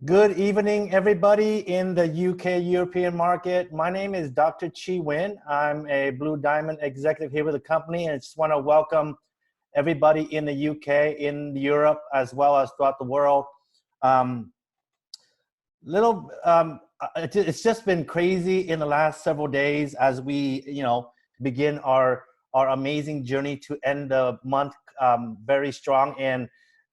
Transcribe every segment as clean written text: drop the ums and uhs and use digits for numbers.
Good evening, everybody in the UK European market. My name is Dr. Chi Nguyen. I'm a Blue Diamond executive here with the company, and I just want to welcome everybody in the UK, in Europe, as well as throughout the world. Um, it's just been crazy in the last several days as we, begin our amazing journey to end the month very strong. And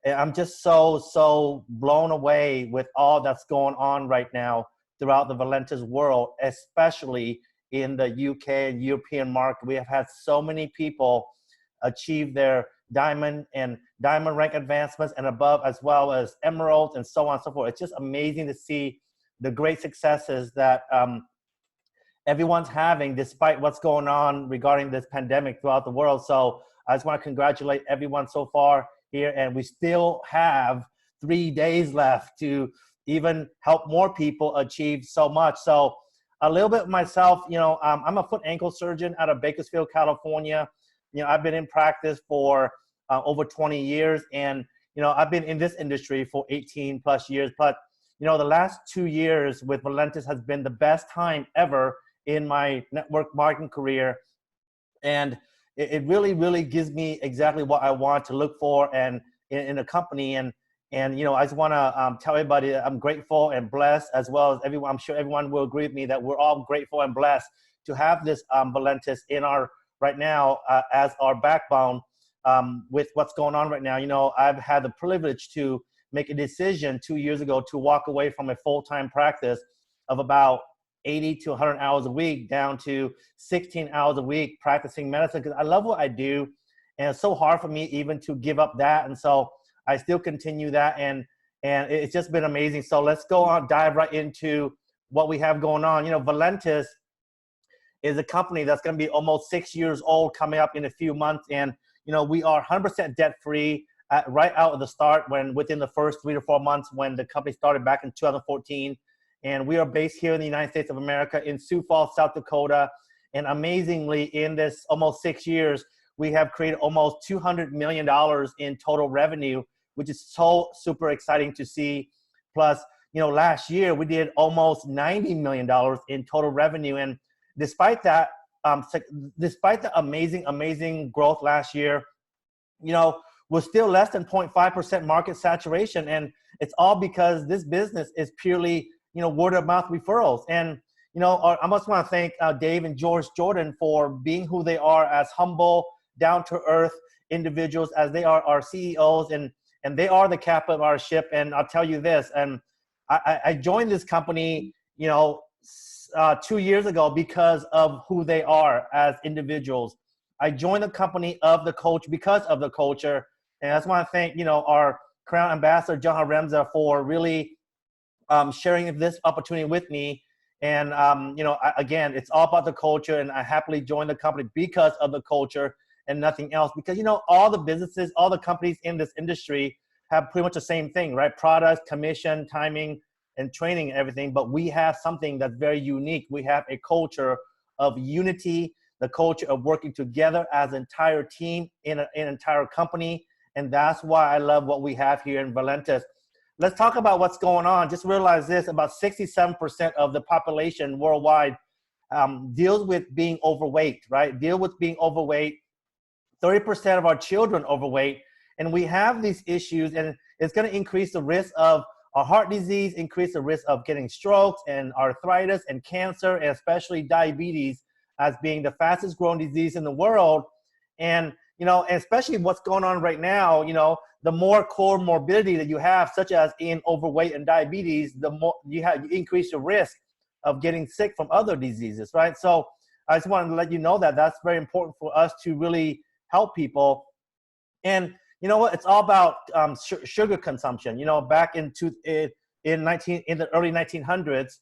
I'm just so blown away with all that's going on right now throughout the Valentus world, especially in the UK and European market. We have had so many people achieve their diamond rank advancements and above, as well as emeralds and so on and so forth. It's just amazing to see the great successes that everyone's having despite what's going on regarding this pandemic throughout the world. So I just want to congratulate everyone so far here, and we still have 3 days left to even help more people achieve so much. So a little bit myself, I'm a foot ankle surgeon out of Bakersfield, California. I've been in practice for over 20 years, and I've been in this industry for 18 plus years. But the last 2 years with Valentus has been the best time ever in my network marketing career, and it really gives me exactly what I want to look for and in a company. And I just want to tell everybody that I'm grateful and blessed, as well as everyone. I'm sure everyone will agree with me that we're all grateful and blessed to have this Valentus in our right now as our backbone with what's going on right now. I've had the privilege to make a decision 2 years ago to walk away from a full-time practice of about 80 to 100 hours a week down to 16 hours a week practicing medicine, because I love what I do, and it's so hard for me even to give up that. And so I still continue that, and it's just been amazing. So let's go on, dive right into what we have going on. Valentus is a company that's going to be almost 6 years old coming up in a few months, and we are 100% debt free right out of the start, within the first 3 to 4 months when the company started back in 2014. And we are based here in the United States of America in Sioux Falls, South Dakota. And amazingly, in this almost 6 years, we have created almost $200 million in total revenue, which is so super exciting to see. Plus, last year we did almost $90 million in total revenue. And despite that, despite the amazing growth last year, we're still less than 0.5% market saturation. And it's all because this business is purely word of mouth referrals. And, I must want to thank Dave and George Jordan for being who they are, as humble, down to earth individuals as they are our CEOs, and they are the captain of our ship. And I'll tell you this, and I joined this company, 2 years ago because of who they are as individuals. I joined the company of the coach because of the culture. And I just want to thank, our Crown Ambassador, John Remza, for really sharing this opportunity with me. And again, it's all about the culture, and I happily joined the company because of the culture and nothing else. Because all the businesses, all the companies in this industry have pretty much the same thing, right? Products, commission, timing, and training, and everything. But we have something that's very unique. We have a culture of unity, the culture of working together as an entire team in an entire company. And that's why I love what we have here in Valentus. Let's talk about what's going on. Just realize this: about 67% of the population worldwide deals with being overweight, right? Deal with being overweight. 30% of our children overweight. And we have these issues, and it's going to increase the risk of our heart disease, increase the risk of getting strokes and arthritis and cancer, and especially diabetes as being the fastest growing disease in the world. And especially what's going on right now, the more comorbidity that you have, such as in overweight and diabetes, the more you increase your risk of getting sick from other diseases, right? So I just wanted to let you know that that's very important for us to really help people. And you know what? It's all about sugar consumption. Back in the early 1900s,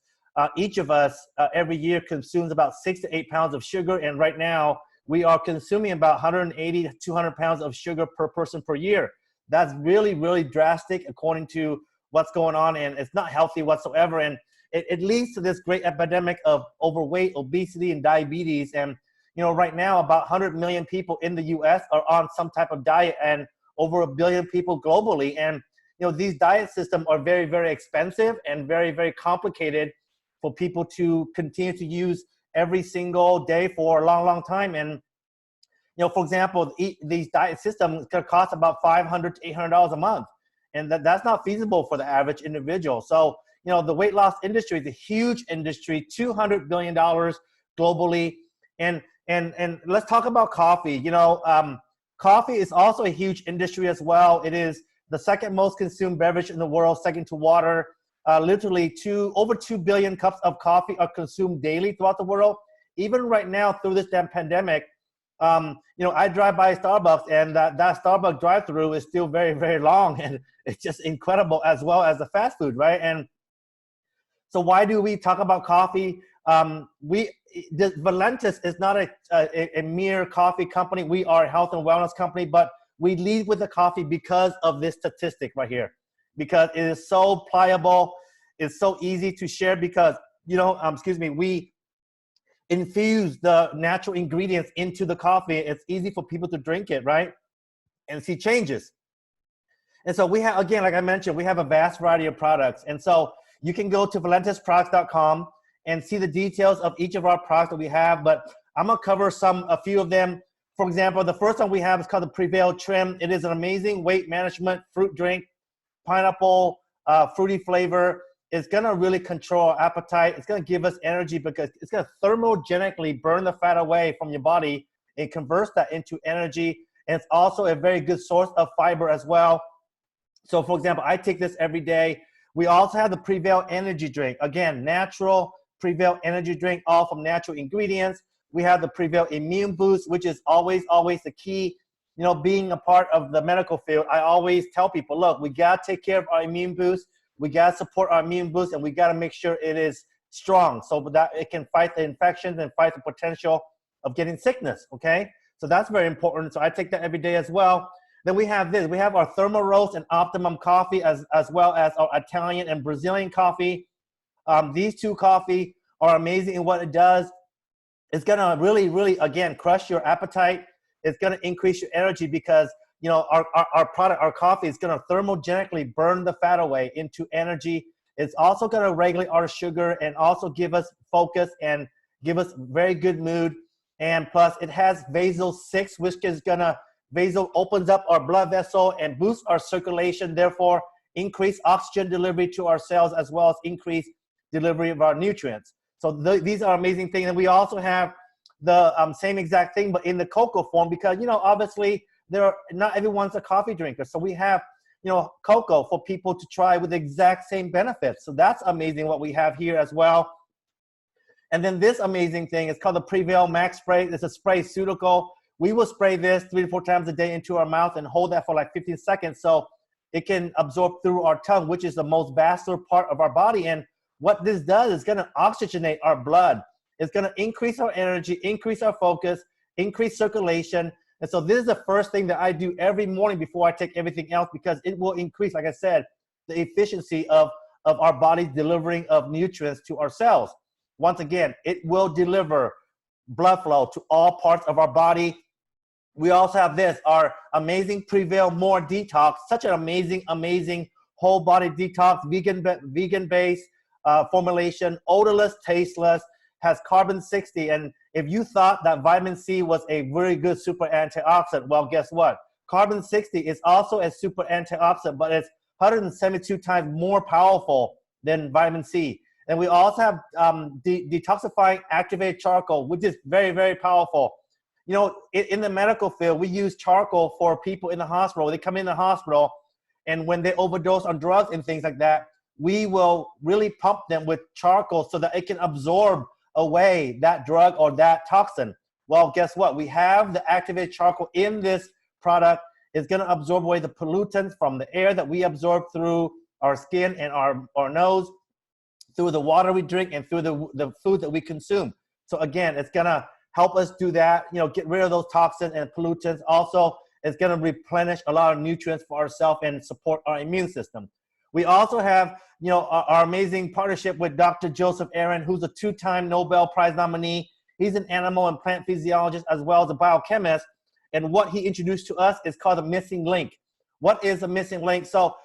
each of us every year consumes about 6 to 8 pounds of sugar, and right now we are consuming about 180 to 200 pounds of sugar per person per year. That's really drastic according to what's going on, and it's not healthy whatsoever. And it leads to this great epidemic of overweight, obesity, and diabetes. And right now about 100 million people in the US are on some type of diet, and over 1 billion people globally. And these diet systems are very, very expensive and very, very complicated for people to continue to use every single day for a long, long time. And, for example, these diet systems could cost about $500 to $800 a month. And that's not feasible for the average individual. So, the weight loss industry is a huge industry, $200 billion globally. And let's talk about coffee. Coffee is also a huge industry as well. It is the second most consumed beverage in the world, second to water. Literally over 2 billion cups of coffee are consumed daily throughout the world. Even right now, through this damn pandemic, I drive by Starbucks, and that Starbucks drive-through is still very, very long, and it's just incredible, as well as the fast food, right? And so why do we talk about coffee? Valentus is not a mere coffee company. We are a health and wellness company, but we lead with the coffee because of this statistic right here, because it is so pliable, it's so easy to share, because we infuse the natural ingredients into the coffee. It's easy for people to drink it, right, and see changes. And so we have, again, like I mentioned, we have a vast variety of products. And so you can go to ValentusProducts.com and see the details of each of our products that we have, but I'm gonna cover a few of them. For example, the first one we have is called the Prevail Trim. It is an amazing weight management fruit drink, pineapple, fruity flavor. It's gonna really control our appetite. It's gonna give us energy because it's gonna thermogenically burn the fat away from your body and converts that into energy. And it's also a very good source of fiber as well. So for example, I take this every day. We also have the Prevail Energy Drink. Again, natural Prevail Energy Drink, all from natural ingredients. We have the Prevail Immune Boost, which is always the key. Being a part of the medical field, I always tell people, look, we gotta take care of our immune boost. We gotta support our immune boost, and we gotta make sure it is strong so that it can fight the infections and fight the potential of getting sickness, okay? So that's very important. So I take that every day as well. Then we have this. We have our Thermo Roast and Optimum coffee, as well as our Italian and Brazilian coffee. These two coffee are amazing in what it does. It's gonna really, really, again, crush your appetite. It's gonna increase your energy because our product, our coffee, is gonna thermogenically burn the fat away into energy. It's also gonna regulate our sugar and also give us focus and give us very good mood. And plus, it has Vasal 6, which is Vasal opens up our blood vessel and boosts our circulation, therefore increase oxygen delivery to our cells, as well as increase delivery of our nutrients. So these are amazing things. And we also have the same exact thing, but in the cocoa form, because, obviously not everyone's a coffee drinker. So we have, cocoa for people to try with the exact same benefits. So that's amazing what we have here as well. And then this amazing thing is called the Prevail Max Spray. It's a spray pseudocol. We will spray this 3 to 4 times a day into our mouth and hold that for like 15 seconds so it can absorb through our tongue, which is the most vascular part of our body. And what this does is going to oxygenate our blood. It's going to increase our energy, increase our focus, increase circulation. And so this is the first thing that I do every morning before I take everything else, because it will increase, like I said, the efficiency of our body's delivering of nutrients to our cells. Once again, it will deliver blood flow to all parts of our body. We also have this, our amazing Prevail More Detox, such an amazing whole body detox, vegan-based formulation, odorless, tasteless, has carbon 60. And if you thought that vitamin C was a very good super antioxidant, well, guess what? Carbon 60 is also a super antioxidant, but it's 172 times more powerful than vitamin C. And we also have detoxifying activated charcoal, which is very, very powerful. In the medical field, we use charcoal for people in the hospital. They come in the hospital, and when they overdose on drugs and things like that, we will really pump them with charcoal so that it can absorb away that drug or that toxin. Well, guess what? We have the activated charcoal in this product. It's going to absorb away the pollutants from the air that we absorb through our skin and our nose, through the water we drink, and through the food that we consume. So again, it's going to help us do that, get rid of those toxins and pollutants. Also, it's going to replenish a lot of nutrients for ourselves and support our immune system. We also have, our amazing partnership with Dr. Joseph Aaron, who's a 2-time Nobel Prize nominee. He's an animal and plant physiologist as well as a biochemist. And what he introduced to us is called the missing link. What is a missing link? So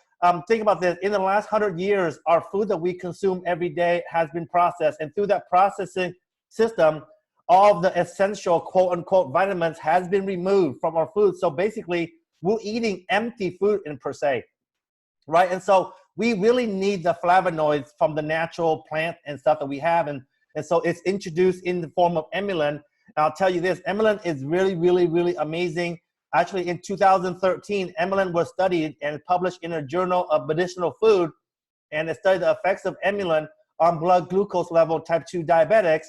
think about this. In the last 100 years, our food that we consume every day has been processed. And through that processing system, all of the essential quote unquote vitamins has been removed from our food. So basically, we're eating empty food in per se, right? And so we really need the flavonoids from the natural plant and stuff that we have. And so it's introduced in the form of emulin. And I'll tell you this, emulin is really, really, really amazing. Actually, in 2013, emulin was studied and published in a journal of medicinal food, and it studied the effects of emulin on blood glucose level type 2 diabetics.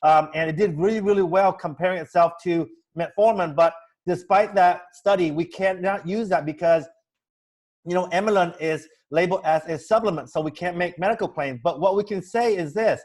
And it did really, really well comparing itself to metformin. But despite that study, we cannot use that because, you know, emulin is labeled as a supplement, so we can't make medical claims. But what we can say is this: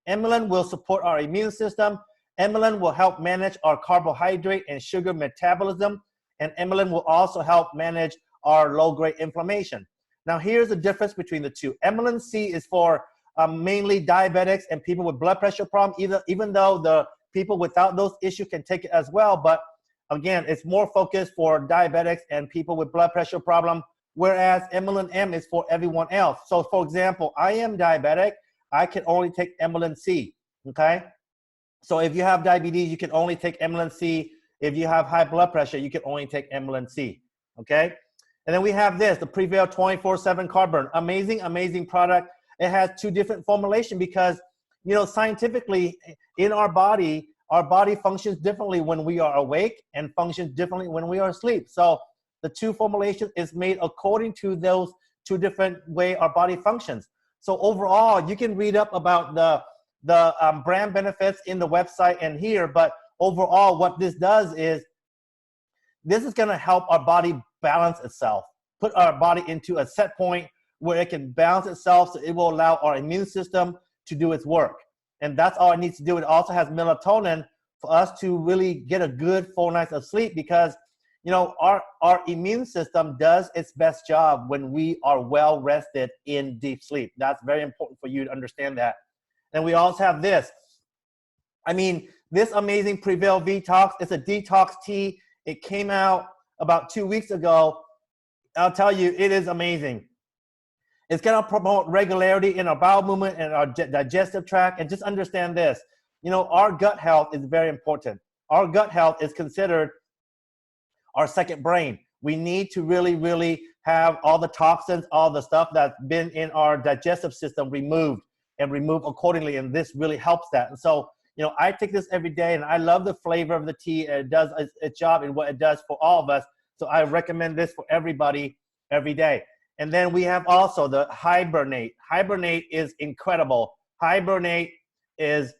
emulin will support our immune system. Emulin will help manage our carbohydrate and sugar metabolism. And emulin will also help manage our low-grade inflammation. Now, here's the difference between the two. Emulin C is for mainly diabetics and people with blood pressure problems, even though the people without those issues can take it as well. But again, it's more focused for diabetics and people with blood pressure problem, whereas emulin M is for everyone else. So for example, I am diabetic. I can only take emulin C, okay? So if you have diabetes, you can only take emulin C. If you have high blood pressure, you can only take emulin C, okay? And then we have this, the Prevail 24/7 Carbon. Amazing, amazing product. It has two different formulations because, you know, scientifically in our body functions differently when we are awake and functions differently when we are asleep. So the two formulations is made according to those two different way our body functions. So overall, you can read up about the brand benefits in the website and here, but overall what this does is this is going to help our body balance itself, put our body into a set point where it can balance itself, so it will allow our immune system to do its work. And that's all it needs to do. It also has melatonin for us to really get a good full night of sleep because, you know, our immune system does its best job when we are well rested in deep sleep. That's very important for you to understand that. And we also have this. I mean, this amazing Prevail Detox, it's a detox tea. It came out about 2 weeks ago. I'll tell you, it is amazing. It's going to promote regularity in our bowel movement and our digestive tract. And just understand this, you know, our gut health is very important. Our gut health is considered our second brain. We need to really, really have all the toxins, all the stuff that's been in our digestive system removed and removed accordingly. And this really helps that. And so, you know, I take this every day and I love the flavor of the tea. It does its job in what it does for all of us. So I recommend this for everybody every day. And then we have also the Hibernate. Hibernate is incredible. Hibernate is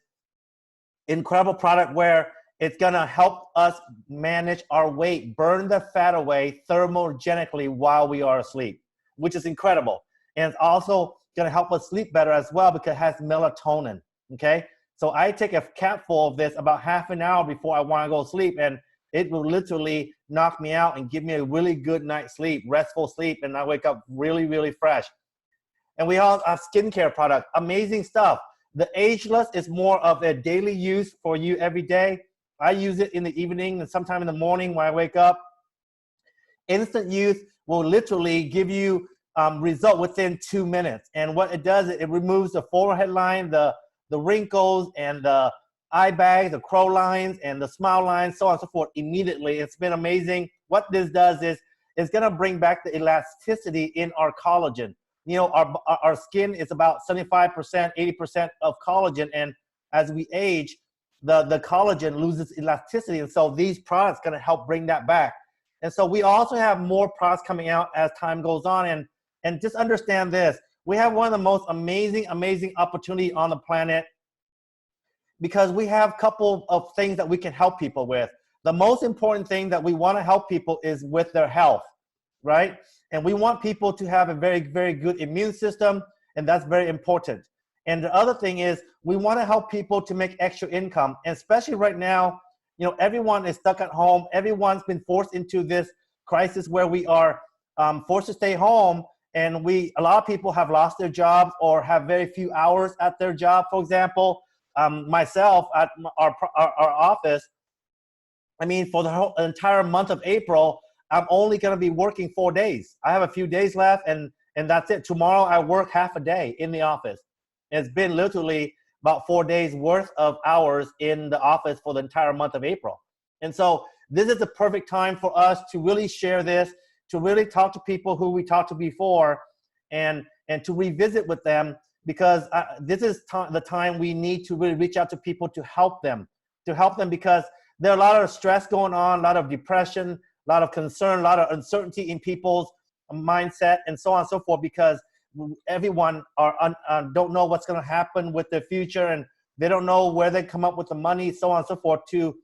incredible product where it's gonna help us manage our weight, burn the fat away thermogenically while we are asleep, which is incredible. And it's also gonna help us sleep better as well because it has melatonin, okay? So I take a capful of this about half an hour before I wanna go to sleep, and it will literally knock me out and give me a really good night's sleep, restful sleep, and I wake up really, really fresh. And we all have skincare product, amazing stuff. The Ageless is more of a daily use for you every day. I use it in the evening and sometime in the morning when I wake up. Instant Youth will literally give you result within 2 minutes. And what it does, it removes the forehead line, the wrinkles, and the eye bags, the crow lines, and the smile lines, so on and so forth immediately. It's been amazing. What this does is it's going to bring back the elasticity in our collagen. You know, our skin is about 75%, 80% of collagen, and as we age, the collagen loses elasticity, and so these products going to help bring that back. And so we also have more products coming out as time goes on, and just understand this. We have one of the most amazing opportunity on the planet because we have a couple of things that we can help people with. The most important thing that we want to help people is with their health, right? And we want people to have a very, very good immune system, and that's very important. And the other thing is we want to help people to make extra income, and especially right now, you know, everyone is stuck at home. Everyone's been forced into this crisis where we are forced to stay home, and a lot of people have lost their jobs or have very few hours at their job. For example, myself at our office, I mean, for the whole entire month of April, I'm only going to be working 4 days. I have a few days left, and and that's it. Tomorrow I work half a day in the office. It's been literally about 4 days worth of hours in the office for the entire month of April. And so this is the perfect time for us to really share this, to really talk to people who we talked to before, and to revisit with them, because this is the time we need to really reach out to people to help them because there are a lot of stress going on, a lot of depression, a lot of concern, a lot of uncertainty in people's mindset, and so on and so forth, because everyone don't know what's going to happen with their future, and they don't know where they come up with the money, so on and so forth, to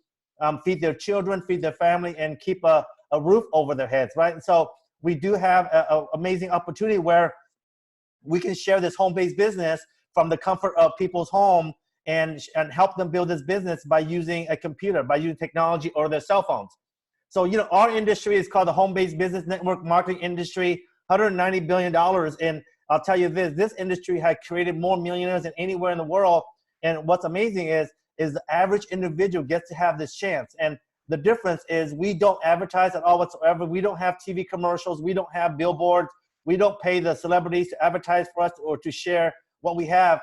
feed their children, feed their family, and keep a roof over their heads, right? And so we do have an amazing opportunity where we can share this home-based business from the comfort of people's home and help them build this business by using a computer, by using technology or their cell phones. So, you know, our industry is called the home-based business network marketing industry, $190 billion. And I'll tell you this industry has created more millionaires than anywhere in the world. And what's amazing is the average individual gets to have this chance. And the difference is we don't advertise at all whatsoever. We don't have TV commercials. We don't have billboards. We don't pay the celebrities to advertise for us or to share what we have.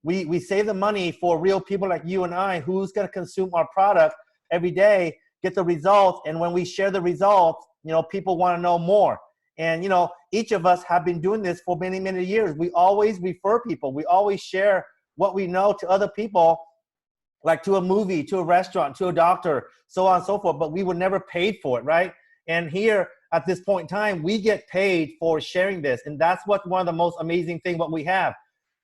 We save the money for real people like you and I, who's going to consume our product every day, get the results. And when we share the results, you know, people want to know more. And, you know, each of us have been doing this for many, many years. We always refer people. We always share what we know to other people, like to a movie, to a restaurant, to a doctor, so on and so forth. But we were never paid for it, right? And here at this point in time, we get paid for sharing this. And that's what one of the most amazing things what we have.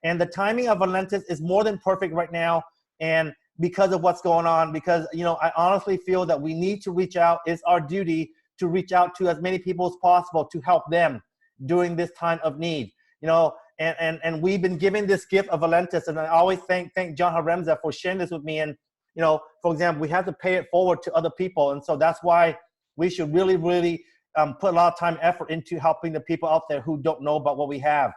And the timing of Valentus is more than perfect right now. And because of what's going on, because, you know, I honestly feel that we need to reach out. It's our duty to reach out to as many people as possible to help them during this time of need. You know, and we've been given this gift of Valentus, and I always thank John Haremza for sharing this with me. And, you know, for example, we have to pay it forward to other people. And so that's why we should really, really put a lot of time and effort into helping the people out there who don't know about what we have.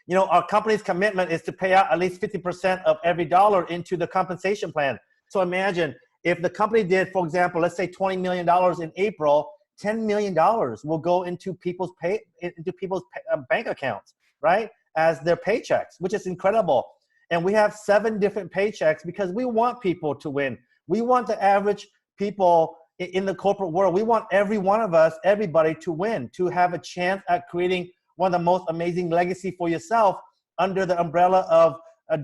You know, our company's commitment is to pay out at least 50% of every dollar into the compensation plan. So imagine if the company did, for example, let's say $20 million in April, $10 million will go into people's bank accounts, right, as their paychecks, which is incredible. And we have 7 different paychecks because we want people to win. We want the average people in the corporate world. We want every one of us, everybody, to win, to have a chance at creating one of the most amazing legacy for yourself under the umbrella of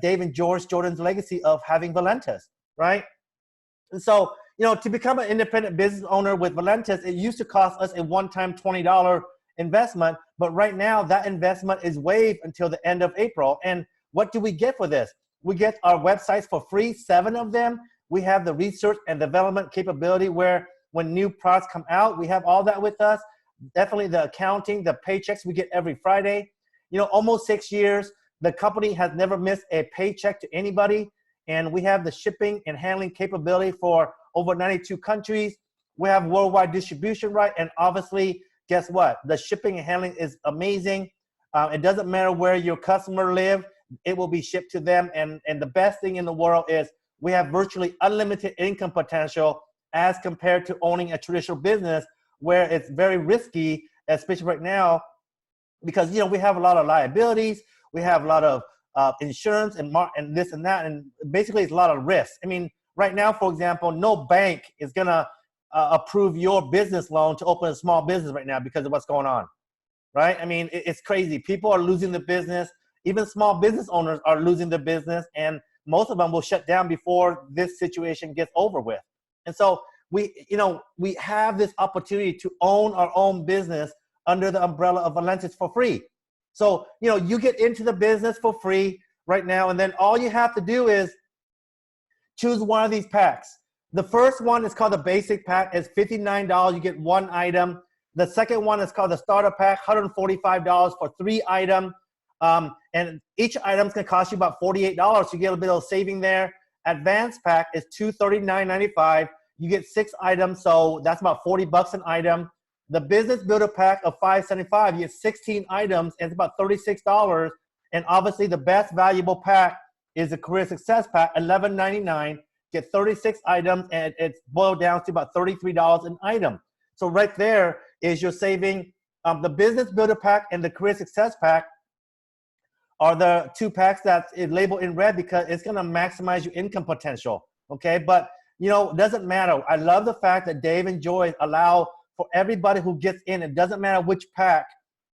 Dave and George Jordan's legacy of having Valentus, right? And so, you know, to become an independent business owner with Valentus, it used to cost us a one-time $20 investment, but right now that investment is waived until the end of April. And what do we get for this? We get our websites for free, 7 of them. We have the research and development capability where when new products come out, we have all that with us. Definitely the accounting, the paychecks we get every Friday. You know, almost 6 years, the company has never missed a paycheck to anybody. And we have the shipping and handling capability for over 92 countries. We have worldwide distribution, right? And obviously, guess what? The shipping and handling is amazing. It doesn't matter where your customer lives, it will be shipped to them. And the best thing in the world is we have virtually unlimited income potential as compared to owning a traditional business where it's very risky, especially right now, because, you know, we have a lot of liabilities, we have a lot of insurance and this and that, and basically it's a lot of risk. I mean, right now, for example, no bank is gonna approve your business loan to open a small business right now because of what's going on, right? I mean, it's crazy. People are losing their business. Even small business owners are losing their business, and most of them will shut down before this situation gets over with. And so we have this opportunity to own our own business under the umbrella of Valentus for free. So, you know, you get into the business for free right now, and then all you have to do is choose one of these packs. The first one is called the basic pack. It's $59. You get 1 item. The second one is called the starter pack, $145 for 3 items. And each item is going to cost you about $48. You get a bit of saving there. Advanced pack is $239.95. You get 6 items, so that's about $40 an item. The business builder pack of $575, you get 16 items, and it's about $36. And obviously, the best valuable pack is the career success pack, $11.99. Get 36 items, and it's boiled down to about $33 an item. So right there is you're saving The Business Builder Pack and the Career Success Pack are the two packs that is labeled in red because it's going to maximize your income potential. Okay, but you know, it doesn't matter. I love the fact that Dave and Joy allow for everybody who gets in. It doesn't matter which pack,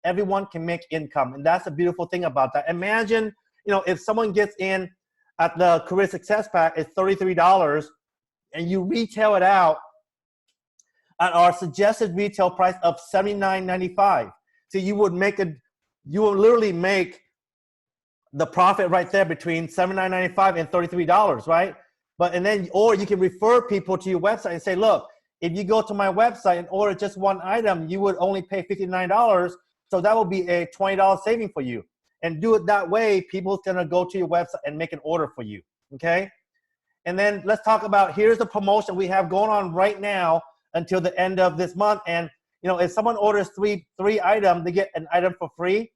everyone can make income, and that's the beautiful thing about that. Imagine, you know, if someone gets in at the Career Success Pack, it's $33, and you retail it out at our suggested retail price of $79.95. So you would literally make the profit right there between $79.95 and $33, right? Or you can refer people to your website and say, look, if you go to my website and order just one item, you would only pay $59. So that will be a $20 saving for you. And do it that way, people's gonna go to your website and make an order for you, okay? And then let's talk about, here's the promotion we have going on right now until the end of this month. And you know, if someone orders three items, they get an item for free.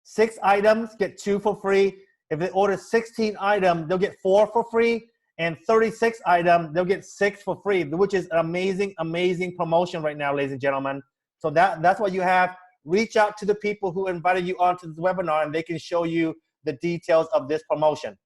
6 items, get 2 for free. If they order 16 items, they'll get 4 for free. And 36 items, they'll get 6 for free, which is an amazing, amazing promotion right now, ladies and gentlemen. So that's what you have. Reach out to the people who invited you onto this webinar, and they can show you the details of this promotion.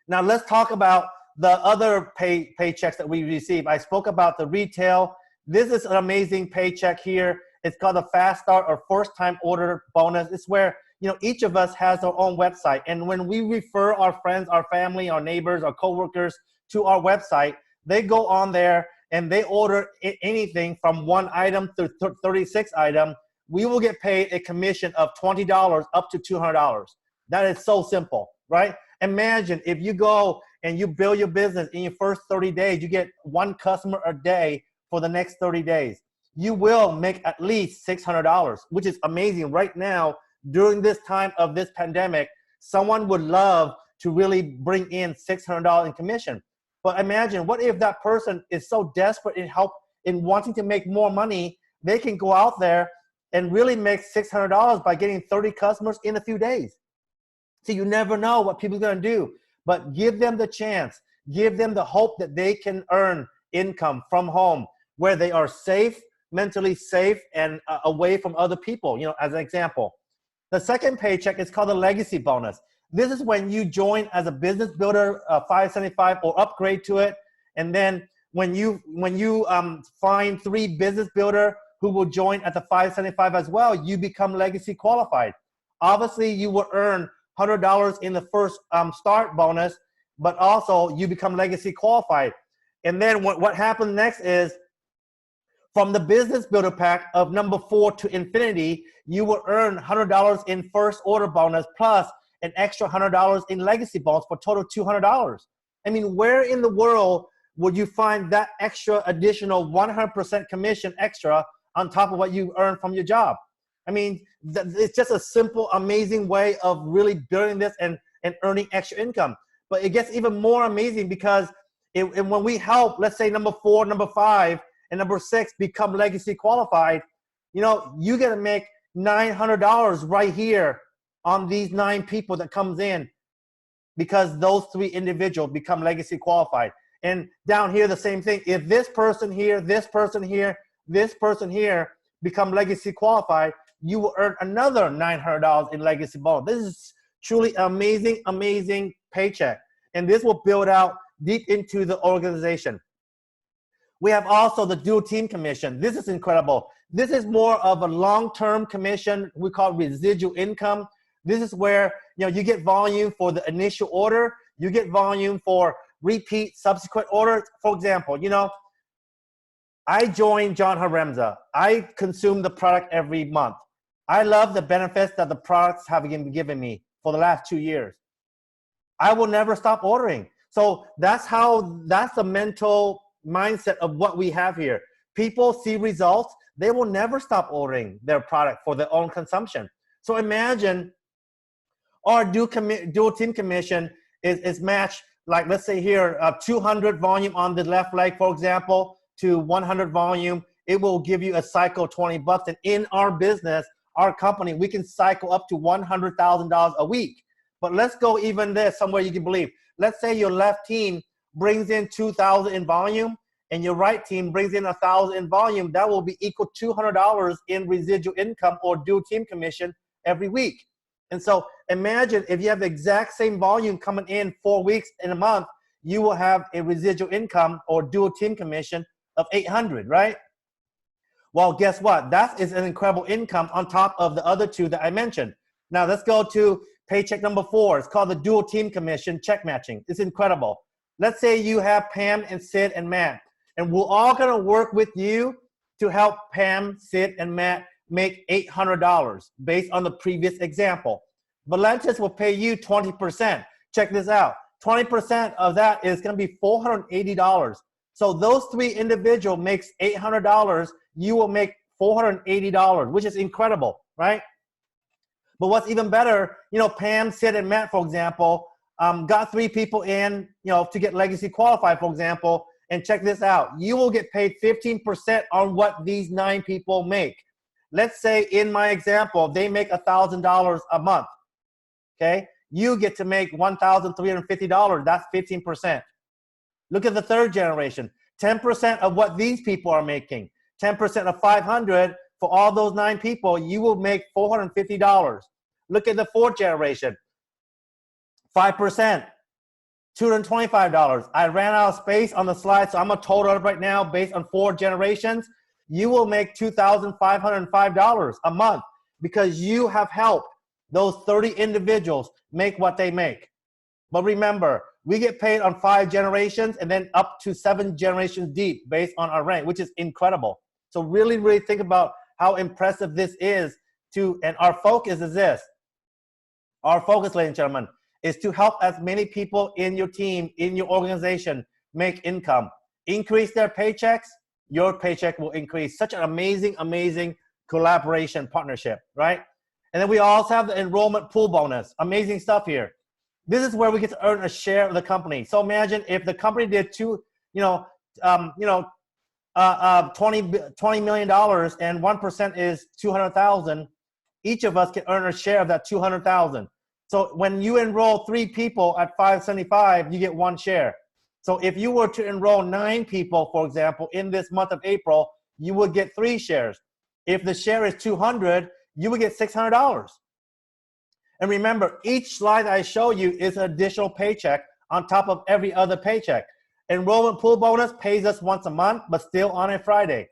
Now let's talk about the other paychecks that we receive. I spoke about the retail. This is an amazing paycheck here. It's called the Fast Start or First Time Order Bonus. It's where, you know, each of us has our own website. And when we refer our friends, our family, our neighbors, our coworkers to our website, they go on there and they order anything from 1 item to 36 items. We will get paid a commission of $20 up to $200. That is so simple, right? Imagine if you go and you build your business in your first 30 days, you get 1 customer a day for the next 30 days. You will make at least $600, which is amazing. Right now, during this time of this pandemic, someone would love to really bring in $600 in commission. But imagine, what if that person is so desperate in wanting to make more money, they can go out there and really make $600 by getting 30 customers in a few days. So you never know what people are going to do, but give them the chance, give them the hope that they can earn income from home where they are safe, mentally safe, and away from other people, you know, as an example. The second paycheck is called the Legacy Bonus. This is when you join as a Business Builder 575 or upgrade to it. And then when you find 3 Business Builder who will join at the 575 as well, you become Legacy qualified. Obviously, you will earn $100 in the first start bonus, but also you become Legacy qualified. And then what happens next is, from the Business Builder Pack of number 4 to infinity, you will earn $100 in first order bonus plus an extra $100 in Legacy bonus for total $200. I mean, where in the world would you find that extra additional 100% commission extra on top of what you earn from your job? I mean, it's just a simple, amazing way of really building this and earning extra income. But it gets even more amazing because when we help, let's say number 4, number 5, and number 6 become Legacy qualified, you know, you get to make $900 right here on these 9 people that comes in because those 3 individuals become Legacy qualified. And down here, the same thing. If this person here, this person here, this person here become Legacy qualified, you will earn another $900 in Legacy bonus. This is truly amazing, amazing paycheck. And this will build out deep into the organization. We have also the dual team commission. This is incredible. This is more of a long-term commission we call residual income. This is where, you know, you get volume for the initial order, you get volume for repeat subsequent orders. For example, you know, I joined John Haremza. I consume the product every month. I love the benefits that the products have been given me for the last 2 years. I will never stop ordering. So that's the mental mindset of what we have here. People see results, they will never stop ordering their product for their own consumption. So imagine our dual team commission is matched, like let's say here, 200 volume on the left leg, for example, to 100 volume. It will give you a cycle $20. And in our business, our company, we can cycle up to $100,000 a week. But let's go even there, somewhere you can believe. Let's say your left team brings in 2,000 in volume, and your right team brings in 1,000 in volume, that will be equal to $200 in residual income or dual team commission every week. And so imagine if you have the exact same volume coming in 4 weeks in a month, you will have a residual income or dual team commission of $800, right? Well, guess what? That is an incredible income on top of the other two that I mentioned. Now let's go to paycheck number 4. It's called the dual team commission check matching. It's incredible. Let's say you have Pam and Sid and Matt, and we're all gonna work with you to help Pam, Sid, and Matt make $800 based on the previous example. Valentus will pay you 20%. Check this out. 20% of that is gonna be $480. So those 3 individuals makes $800. You will make $480, which is incredible, right? But what's even better, you know, Pam, Sid, and Matt, for example, got 3 people in, you know, to get legacy qualified, for example, and check this out. You will get paid 15% on what these 9 people make. Let's say in my example, they make $1,000 a month, okay? You get to make $1,350. That's 15%. Look at the 3rd generation. 10% of what these people are making. 10% of 500 for all those 9 people, you will make $450. Look at the 4th generation. 5%, $225. I ran out of space on the slide, so I'm gonna total it right now based on 4 generations. You will make $2,505 a month because you have helped those 30 individuals make what they make. But remember, we get paid on 5 generations and then up to 7 generations deep based on our rank, which is incredible. So really, really think about how impressive this is and our focus is this. Our focus, ladies and gentlemen, is to help as many people in your team, in your organization, make income. Increase their paychecks, your paycheck will increase. Such an amazing, amazing collaboration partnership, right? And then we also have the enrollment pool bonus. Amazing stuff here. This is where we get to earn a share of the company. So imagine if the company did $20 million and 1% is 200,000. Each of us can earn a share of that 200,000. So when you enroll 3 people at $575, you get 1 share. So if you were to enroll 9 people, for example, in this month of April, you would get 3 shares. If the share is 200, you would get $600. And remember, each slide I show you is an additional paycheck on top of every other paycheck. Enrollment pool bonus pays us once a month, but still on a Friday.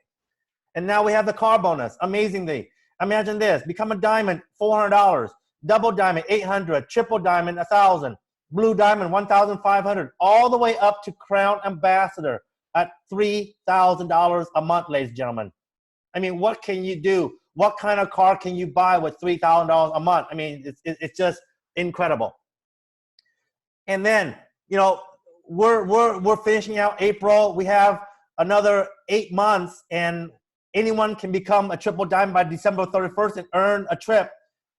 And now we have the car bonus, amazingly. Imagine this, become a diamond, $400, double diamond, $800, triple diamond, $1,000, blue diamond, $1,500, all the way up to crown ambassador at $3,000 a month, ladies and gentlemen. I mean, what can you do? What kind of car can you buy with $3,000 a month? I mean, it's just incredible. And then, you know, we're finishing out April. We have another 8 months, and anyone can become a triple diamond by December 31st and earn a trip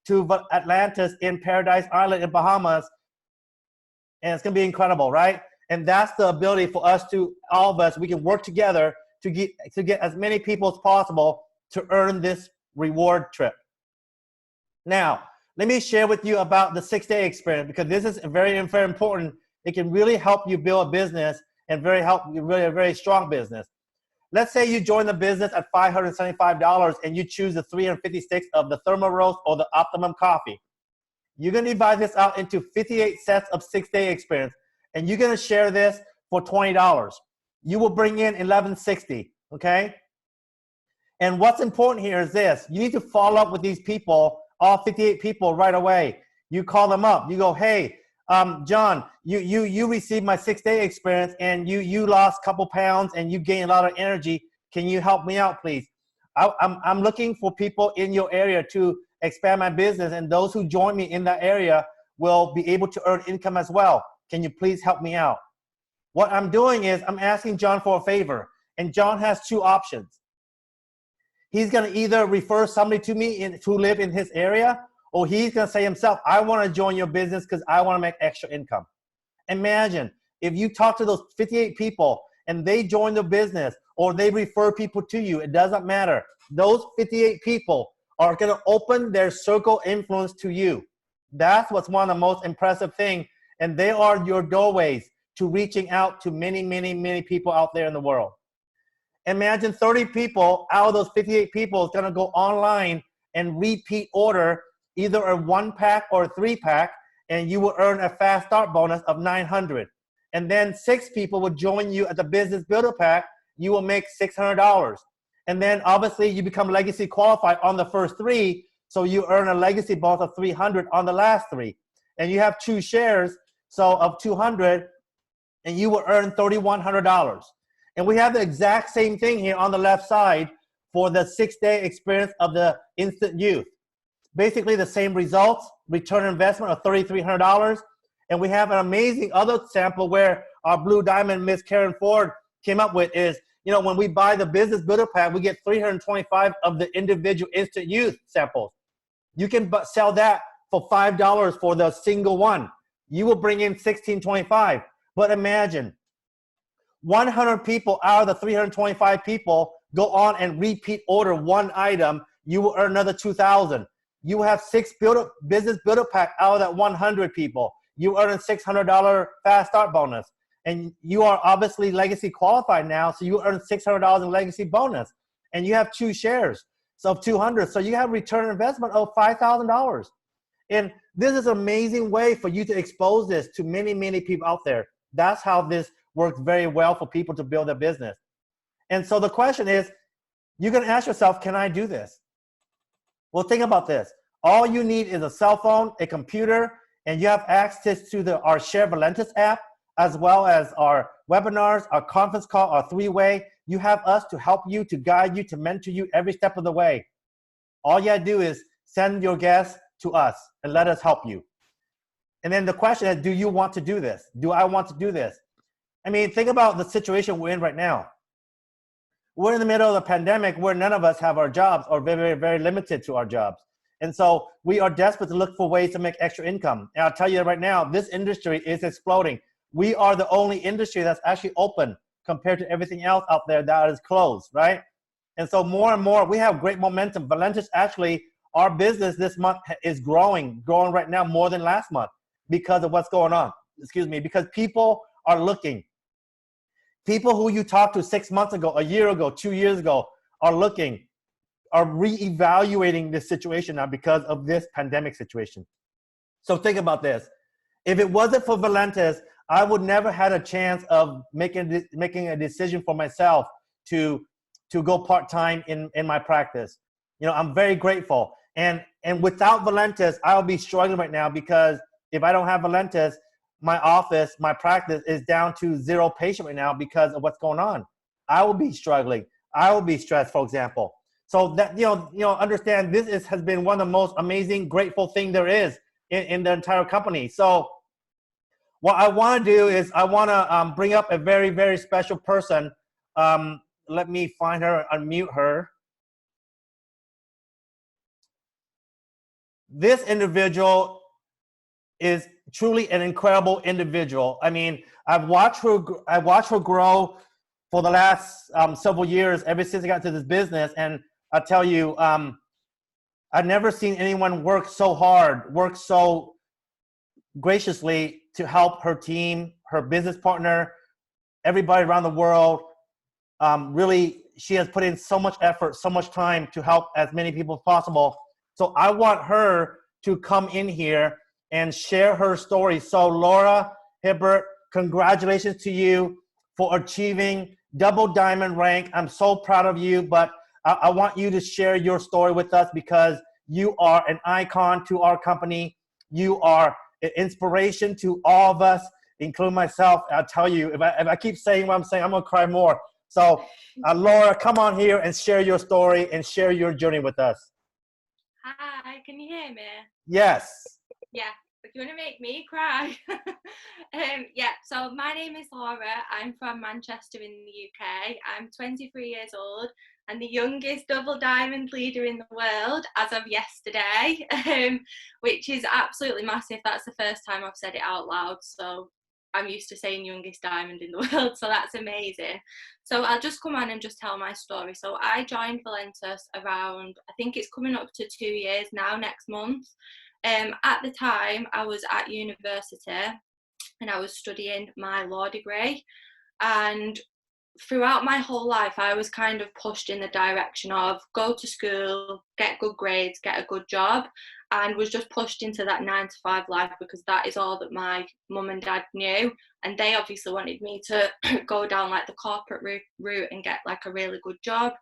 to Atlantis in Paradise Island in Bahamas. And it's gonna be incredible, right? And that's the ability for us to, all of us, we can work together to get as many people as possible to earn this reward trip. Now, let me share with you about the 6-day experience, because this is very, very important. It can really help you build a business and help you really a very strong business. Let's say you join the business at $575 and you choose the 356 of the Thermal Roast or the Optimum Coffee. You're gonna divide this out into 58 sets of 6-day experience, and you're gonna share this for $20. You will bring in $1160, okay? And what's important here is this. You need to follow up with these people, all 58 people, right away. You call them up. You go, hey, John, you received my 6-day experience and you lost a couple pounds and you gained a lot of energy. Can you help me out, please? I'm looking for people in your area to expand my business, and those who join me in that area will be able to earn income as well. Can you please help me out? What I'm doing is I'm asking John for a favor, and John has 2 options. He's gonna either refer somebody to me to live in his area, or he's gonna say himself, I wanna join your business because I wanna make extra income. Imagine if you talk to those 58 people and they join the business or they refer people to you, it doesn't matter. Those 58 people are gonna open their circle influence to you. That's what's one of the most impressive things, and they are your doorways to reaching out to many, many, many people out there in the world. Imagine 30 people out of those 58 people is going to go online and repeat order either a 1-pack or a 3-pack, and you will earn a fast start bonus of $900. And then 6 people will join you at the business builder pack. You will make $600. And then obviously you become legacy qualified on the first 3, so you earn a legacy bonus of $300 on the last 3. And you have 2 shares, so of $200, and you will earn $3,100. And we have the exact same thing here on the left side for the 6-day experience of the Instant Youth. Basically the same results, return on investment of $3,300. And we have an amazing other sample where our Blue Diamond Miss Karen Ford came up with is, you know, when we buy the Business Builder Pack, we get 325 of the individual Instant Youth samples. You can sell that for $5 for the single one. You will bring in $1,625. But imagine 100 people out of the 325 people go on and repeat order one item. You will earn another $2,000. You have 6 business builder pack out of that 100 people. You earn a $600 fast start bonus. And you are obviously legacy qualified now, so you earn $600 in legacy bonus. And you have 2 shares, so 200. So you have return on investment of $5,000. And this is an amazing way for you to expose this to many, many people out there. That's how this works very well for people to build a business. And so the question is, you can ask yourself, can I do this? Well, think about this. All you need is a cell phone, a computer, and you have access to our Share Valentus app, as well as our webinars, our conference call, our 3-way. You have us to help you, to guide you, to mentor you every step of the way. All you gotta do is send your guests to us and let us help you. And then the question is, do you want to do this? Do I want to do this? I mean, think about the situation we're in right now. We're in the middle of the pandemic where none of us have our jobs, or very, very, very limited to our jobs. And so we are desperate to look for ways to make extra income. And I'll tell you right now, this industry is exploding. We are the only industry that's actually open compared to everything else out there that is closed, right? And so more and more, we have great momentum. Valentus, actually, our business this month is growing right now more than last month because of what's going on. Because people are looking. People who you talked to 6 months ago, a year ago, 2 years ago, are looking, are reevaluating this situation now because of this pandemic situation. So think about this. If it wasn't for Valentus, I would never had a chance of making a decision for myself to go part-time in my practice. You know, I'm very grateful. And without Valentus, I'll be struggling right now, because if I don't have Valentus, my office, my practice is down to 0 patient right now because of what's going on. I will be struggling. I will be stressed, for example. So that, you know, understand this has been one of the most amazing, grateful thing there is in the entire company. So what I want to do is I want to bring up a very, very special person. Let me find her, unmute her. This individual is truly an incredible individual. I mean, I've watched her grow for the last several years, ever since I got into this business. And I tell you, I've never seen anyone work so hard, work so graciously to help her team, her business partner, everybody around the world. Really, she has put in so much effort, so much time to help as many people as possible. So I want her to come in here and share her story. So Laura Hibbert, congratulations to you for achieving double diamond rank. I'm so proud of you, but I want you to share your story with us, because you are an icon to our company. You are an inspiration to all of us, including myself. I'll tell you, if I keep saying what I'm saying, I'm gonna cry more. So Laura, come on here and share your story and share your journey with us. Hi, can you hear me? Yes. Yeah, if you want to make me cry. Yeah, so my name is Laura. I'm from Manchester in the UK. I'm 23 years old and the youngest double diamond leader in the world as of yesterday, which is absolutely massive. That's the first time I've said it out loud, so I'm used to saying youngest diamond in the world, so that's amazing. So I'll just come on and just tell my story. So I joined Valentus around, I think it's coming up to 2 years now, next month. At the time, I was at university and I was studying my law degree. And throughout my whole life, I was kind of pushed in the direction of go to school, get good grades, get a good job, and was just pushed into that 9 to 5 life because that is all that my mum and dad knew. And they obviously wanted me to go down like the corporate route and get like a really good job.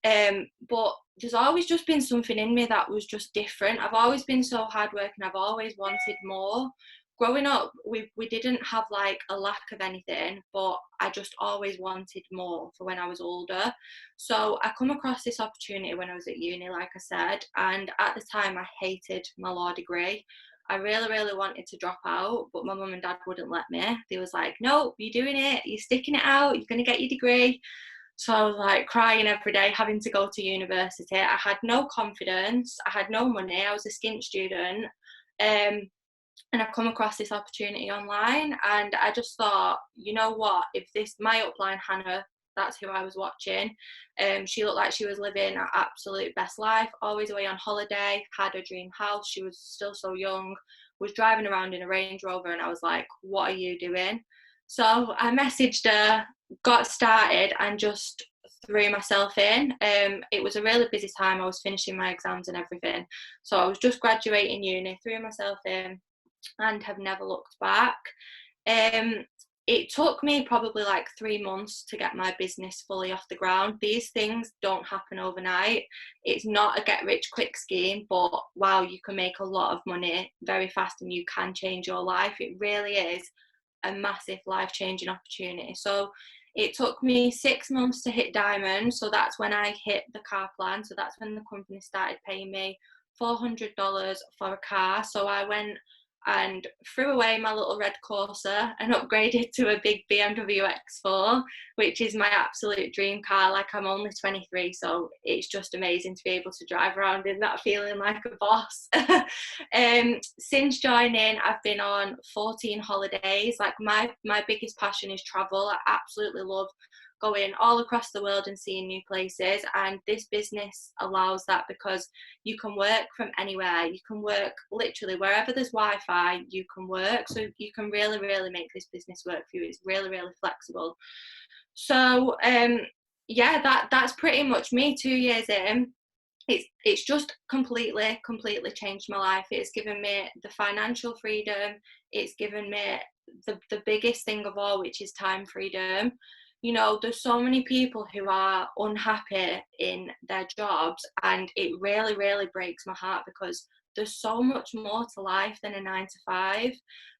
But there's always just been something in me that was just different. I've always been so hardworking. I've always wanted more. Growing up, we didn't have like a lack of anything, but I just always wanted more for when I was older. So I come across this opportunity when I was at uni, like I said, and at the time I hated my law degree. I really, really wanted to drop out, but my mum and dad wouldn't let me. They was like, no, you're doing it, you're sticking it out, you're going to get your degree. So I was like crying every day, having to go to university. I had no confidence, I had no money, I was a skint student. And I've come across this opportunity online, and I just thought, you know what, if this, my upline Hannah, that's who I was watching, she looked like she was living her absolute best life, always away on holiday, had a dream house, she was still so young, was driving around in a Range Rover, and I was like, what are you doing? So I messaged her, got started, and just threw myself in. It was a really busy time, I was finishing my exams and everything, so I was just graduating uni, threw myself in, and have never looked back. It took me probably like 3 months to get my business fully off the ground. These things don't happen overnight. It's not a get rich quick scheme, but wow, you can make a lot of money very fast and you can change your life. It really is a massive life-changing opportunity. So it took me 6 months to hit diamond. So that's when I hit the car plan. So that's when the company started paying me $400 for a car. So I went and threw away my little red Corsa and upgraded to a big BMW X4, which is my absolute dream car. Like, I'm only 23, so it's just amazing to be able to drive around in that feeling like a boss. Since joining, I've been on 14 holidays. Like, my biggest passion is travel. I absolutely love going all across the world and seeing new places, and this business allows that because you can work from anywhere. You can work literally wherever there's Wi-Fi, you can work, so you can really, really make this business work for you. It's really, really flexible. So yeah, that's pretty much me 2 years in. It's just completely changed my life. It's given me the financial freedom. It's given me the biggest thing of all, which is time freedom. You know, there's so many people who are unhappy in their jobs, and it really, really breaks my heart because there's so much more to life than a 9 to 5.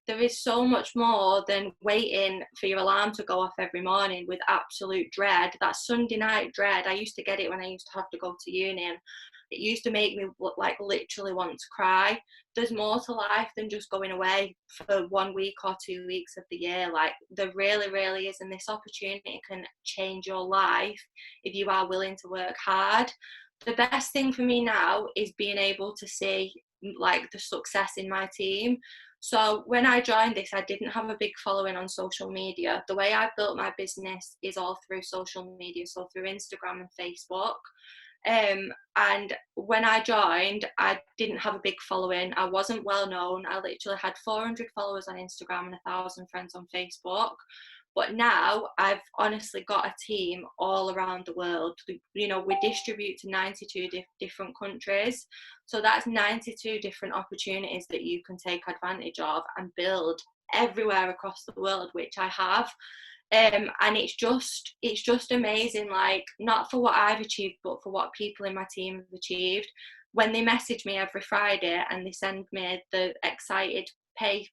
There is so much more than waiting for your alarm to go off every morning with absolute dread. That Sunday night dread, I used to get it when I used to have to go to uni, and it used to make me like literally want to cry. There's more to life than just going away for 1 week or 2 weeks of the year. Like, there really, really is, and this opportunity can change your life if you are willing to work hard. The best thing for me now is being able to see like the success in my team. So when I joined this, I didn't have a big following on social media. The way I've built my business is all through social media, so through Instagram and Facebook. And when I joined, I didn't have a big following. I wasn't well known. I literally had 400 followers on Instagram and 1,000 friends on Facebook. But now I've honestly got a team all around the world. You know, we distribute to 92 different countries. So that's 92 different opportunities that you can take advantage of and build everywhere across the world, which I have. And it's just amazing, like, not for what I've achieved, but for what people in my team have achieved. When they message me every Friday and they send me the excited pay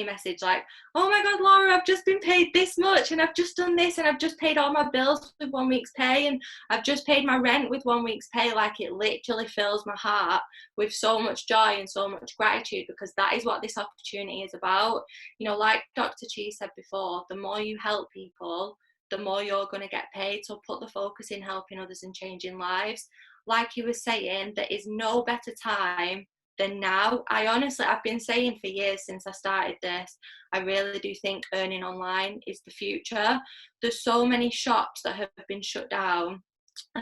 message, like, oh my god, Laura, I've just been paid this much, and I've just done this, and I've just paid all my bills with 1 week's pay, and I've just paid my rent with 1 week's pay. Like, it literally fills my heart with so much joy and so much gratitude, because that is what this opportunity is about. You know, like Dr. Chi said before, the more you help people, the more you're going to get paid. So put the focus in helping others and changing lives. Like he was saying, there is no better time than now. I've been saying for years since I started this, I really do think earning online is the future. There's so many shops that have been shut down.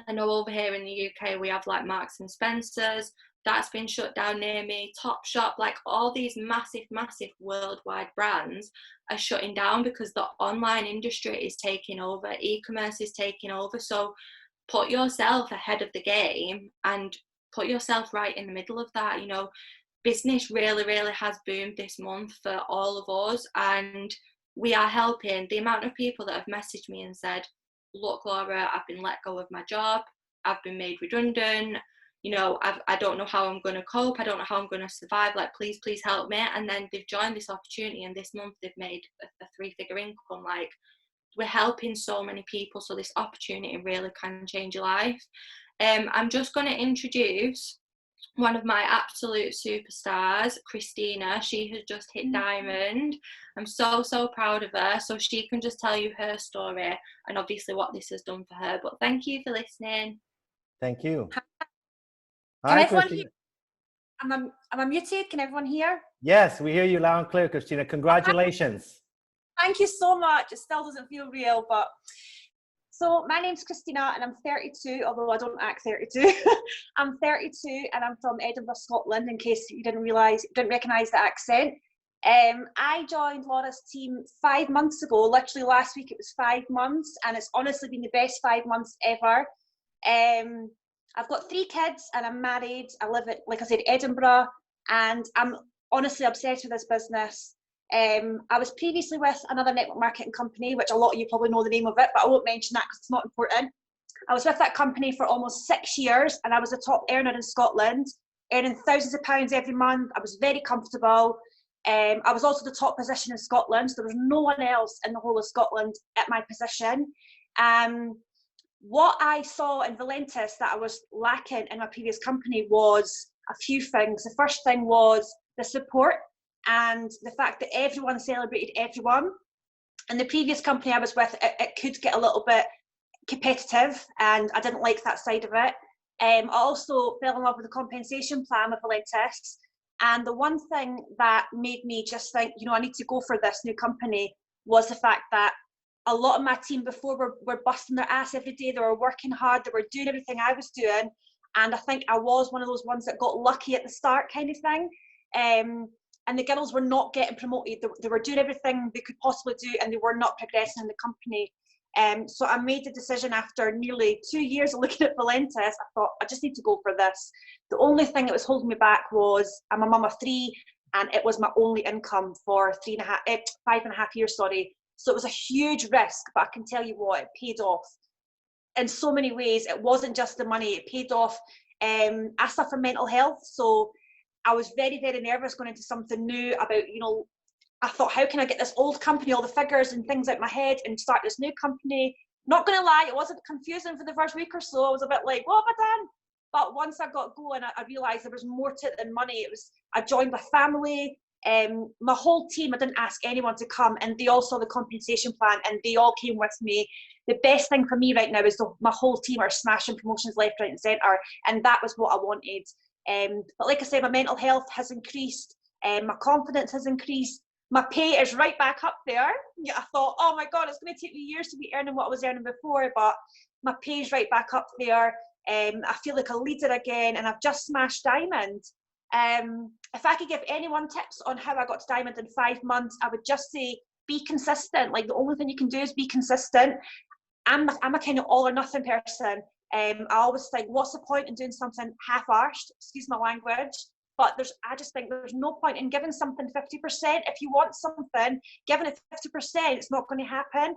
I know over here in the UK we have like Marks and Spencer's, that's been shut down near me. Topshop, like all these massive worldwide brands are shutting down because the online industry is taking over, e-commerce is taking over. So put yourself ahead of the game and put yourself right in the middle of that. You know, business really has boomed this month for all of us, and we are helping. The amount of people that have messaged me and said, look, Laura, I've been let go of my job, I've been made redundant, you know, I don't know how I'm going to cope, I don't know how I'm going to survive, like please help me. And then they've joined this opportunity, and this month they've made a 3-figure income. Like, we're helping so many people, so this opportunity really can change your life. I'm just going to introduce one of my absolute superstars, Christina. She has just hit diamond. I'm so proud of her. So she can just tell you her story and obviously what this has done for her. But thank you for listening. Thank you. Can Hi, everyone Christina. hear? Am I muted? Can everyone hear? Yes, we hear you loud and clear, Christina. Congratulations. Thank you so much. It still doesn't feel real, but so my name's Christina and I'm 32, although I don't act 32. I'm 32 and I'm from Edinburgh, Scotland, in case you didn't recognise the accent. I joined Laura's team 5 months ago. Literally last week it was 5 months, and it's honestly been the best 5 months ever. I've got 3 kids and I'm married. I live at, like I said, Edinburgh, and I'm honestly obsessed with this business. I was previously with another network marketing company, which a lot of you probably know the name of it, but I won't mention that because it's not important. I was with that company for almost 6 years, and I was a top earner in Scotland, earning thousands of pounds every month. I was very comfortable. I was also the top position in Scotland, so there was no one else in the whole of Scotland at my position. What I saw in Valentus that I was lacking in my previous company was a few things. The first thing was the support and the fact that everyone celebrated everyone. In the previous company I was with, it could get a little bit competitive, and I didn't like that side of it. I also fell in love with the compensation plan with Valentus, and the one thing that made me just think, you know, I need to go for this new company was the fact that a lot of my team before were busting their ass every day. They were working hard, they were doing everything I was doing, and I think I was one of those ones that got lucky at the start kind of thing. And the girls were not getting promoted. They were doing everything they could possibly do, and they were not progressing in the company. So I made the decision after nearly 2 years of looking at Valentus. I thought, I just need to go for this. The only thing that was holding me back was I'm a mum of 3, and it was my only income for 5.5 years, sorry. So it was a huge risk, but I can tell you what, it paid off in so many ways. It wasn't just the money, it paid off. I suffer mental health, so I was very nervous going into something new about, you know, I thought, how can I get this old company, all the figures and things out my head, and start this new company? Not going to lie, it wasn't confusing for the first week or so. I was a bit like, what have I done? But once I got going, I realised there was more to it than money. I joined my family, my whole team. I didn't ask anyone to come, and they all saw the compensation plan, and they all came with me. The best thing for me right now is my whole team are smashing promotions left, right and centre, and that was what I wanted. But like I said, my mental health has increased, my confidence has increased, my pay is right back up there. Yeah, I thought, oh my God, it's going to take me years to be earning what I was earning before, but my pay is right back up there. I feel like a leader again, and I've just smashed diamond. If I could give anyone tips on how I got to diamond in 5 months, I would just say be consistent. Like, the only thing you can do is be consistent. I'm a kind of all or nothing person. I always think, what's the point in doing something half-arsed, excuse my language, but I just think there's no point in giving something 50%. If you want something, giving it 50%, it's not going to happen.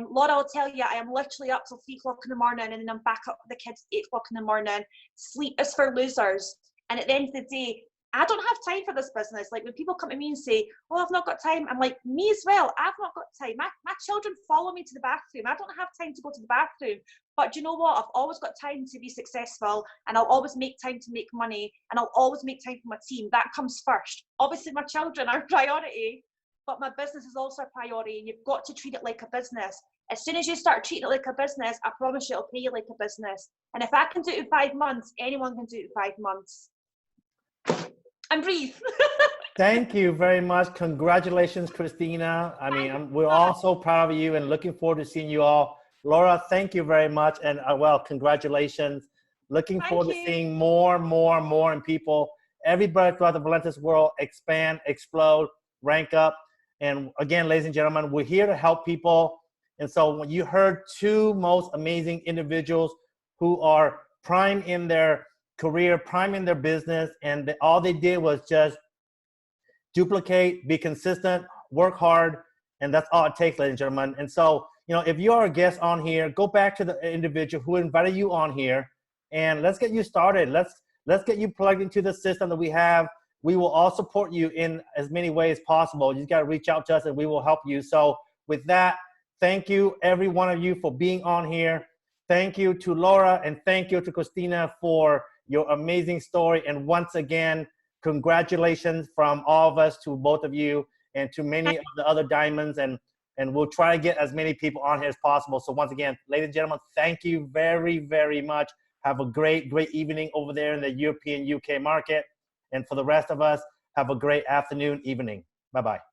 Laura will tell you, I am literally up till 3 o'clock in the morning, and then I'm back up with the kids at 8 o'clock in the morning. Sleep is for losers. And at the end of the day, I don't have time for this business. Like, when people come to me and say, oh, I've not got time, I'm like, me as well, I've not got time. My children follow me to the bathroom. I don't have time to go to the bathroom. But do you know what? I've always got time to be successful, and I'll always make time to make money, and I'll always make time for my team. That comes first. Obviously, my children are a priority, but my business is also a priority, and you've got to treat it like a business. As soon as you start treating it like a business, I promise you it'll pay you like a business. And if I can do it in 5 months, anyone can do it in 5 months. And breathe. Thank you very much. Congratulations, Christina. I mean, we're all so proud of you and looking forward to seeing you all. Laura, thank you very much. And well, congratulations. Looking Thank forward to you. seeing more and people, everybody throughout the Valentus world expand, explode, rank up. And again, ladies and gentlemen, we're here to help people. And so when you heard two most amazing individuals who are prime in their career, prime in their business, and all they did was just duplicate, be consistent, work hard, and that's all it takes, ladies and gentlemen. And so, you know, if you are a guest on here, go back to the individual who invited you on here, and let's get you started. Let's get you plugged into the system that we have. We will all support you in as many ways possible. You just got to reach out to us, and we will help you. So with that, thank you, every one of you, for being on here. Thank you to Laura, and thank you to Christina for your amazing story. And once again, congratulations from all of us to both of you and to many of the other diamonds. And we'll try to get as many people on here as possible. So once again, ladies and gentlemen, thank you very, very much. Have a great evening over there in the European UK market. And for the rest of us, have a great afternoon, evening. Bye-bye.